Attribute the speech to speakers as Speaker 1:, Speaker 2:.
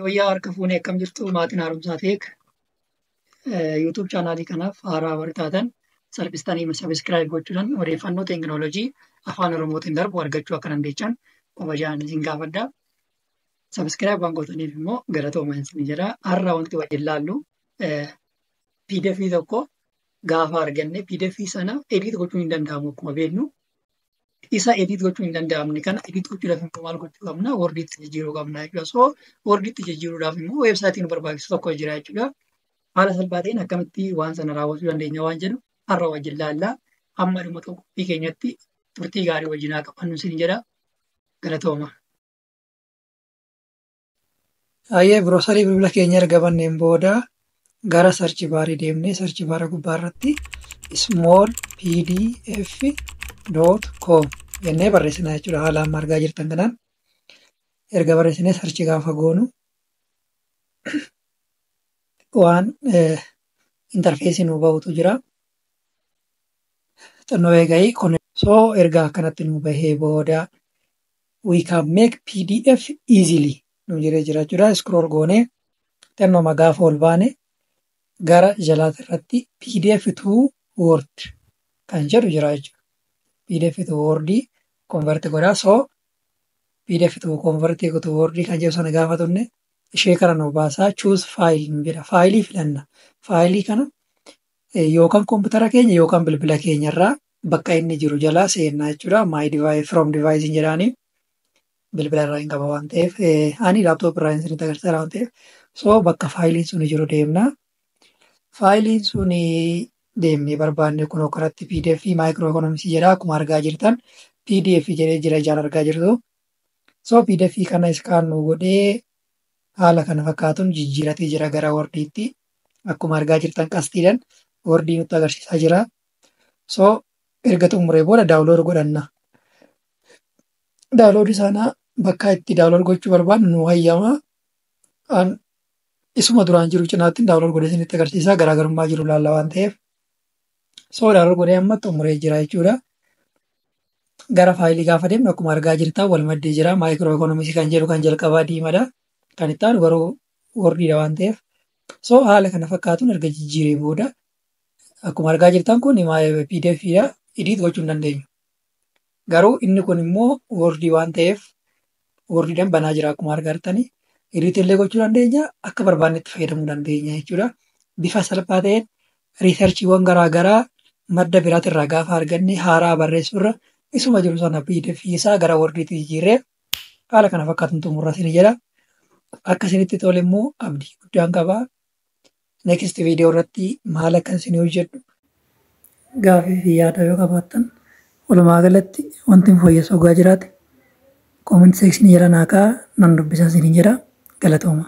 Speaker 1: Wayyaa harka fuunee akkam jirtu maatiin haaromsaa ta'eek YouTube chaanaalii kanaaf haaraa warri taatan salphistanii sabiskiraayib gochuudhaan odeeffannoo teekinooloojii afaan Oromootiin darbu argachuu akka dandeechan kabajaan isin gaafadha. Sabiskiraayib waan gootaniif immoo galatoomaa isin jedha. Har'a wanti wajjin ilaallu PDF tokko gaafa arganne PDF sana edit gochuun hin danda'amu akkuma beeknu. Isa edit gochuun hin danda'amne kana edit gochuudhaaf immoo maal gochuu qabna? Wordiitti jijjiiruu qabna jechuudha. So wordiitti jijjiiruudhaaf immoo weebsaayitiin nu barbaachisu tokko jira jechuudha. Haala salphaa ta'een akkamitti waan sana raawwachuu dandeenya waan jedhu har'a wajjin ilaalla. Amma dhuma qophii keenyatti turtii gaarii wajjin haa qabannu isin jedha. Galatooma. Hayyee biroosarii bilbila keenya erga banneen booda gara sarchi baarii deemnee sarchi baara gubbaa irratti small pdf.com jennee barreessinaa jechuudha. Haala amma argaa jirtan kanaan erga barreessinee sarchi gaafa goonu waan interfeesii nu bahutu jira. Xannoo eegayi kun soo erga akkanatti nu bahee booda we can make PDF easily nu jiree jira jechuudha. Scroll goonee xannooma gaafa ol baane gara jalaati irratti PDF to Word kan jedhu jira jechuudha. PDF to Word convert godhaa. So PDF to convert to Word kan jedhu sana gaafa tunne ishee kana nu baasaa choose file nu jedha. Faayilii filanna. Faayilii kana yookaan kompiitara keenya yookaan bilbila keenya irraa bakka inni jiru jalaa seennaa jechuudha. My device from device hin jedhaani. Bilbila irraa hin qaba waan ta'eef ani laaptoop irraa hin sinitti agarsiisa waan ta'eef so bakka faayiliin sun jiru deemna. Faayiliin sun deemnee barbaanne kun akkanatti PDF maayikiroo ikoonoomiksi jedha. Akkuma argaa jirtan PDF jedhee jira ijaan argaa jirtu. So PDF kana iskaan nu godhee haala kana fakkaatuun jijjiiratee jira gara Wordiitti. Akkuma argaa jirtan qastiidhaan Wordii nutti agarsiisaa jira. So erga xumuree booda daawulood godhanna. Daawuloodii sana bakka itti daawulood gochuu barbaadnu nu hayyamaa. Isuma duraan jiru cinaatti daawulood godhee isinitti agarsiisaa garaagarummaa jiru ilaalla waan ta'eef. So daawulood godhee amma xumuree jira jechuudha. Gara faayilii gaafa deemnu akkuma argaa jirtan wal maddee jira. Maayikiroo ikoonoomiksi kan jedhu kan jalqabaa diimadha. Kan itti aanu garuu Wordiidha waan ta'eef. So haala kana fakkaatuun erga jijjiiree booda akkuma argaa jirtan kun PDFdha. Edit gochuu hin dandeenyu. Garuu inni kun immoo Wordii waan ta'eef Wordiidhaan banaa jira akkuma argaa jirtanii. Edit illee gochuu dandeenya. Akka barbaannetti fayyadamuu dandeenya jechuudha. Bifa salphaa ta'een riisarchiiwwan garaagaraa madda biraatirraa gaafa arganne haaraa barreessuurra isuma jiru sana PDF isaa gara Wordiitti jijjiirree haala kana fakkaatuun xumurra isin jedha. Akka isinitti tole immoo abdii guddaan qabaa. Next video irratti maal akka isin hojjedhu gaafii fi yaada yoo qabaattan walumaa galatti wanti fooyyessu ogaa jiraate comment section jala naa kaa'aa nan dubbisa isin jedha. Galatooma.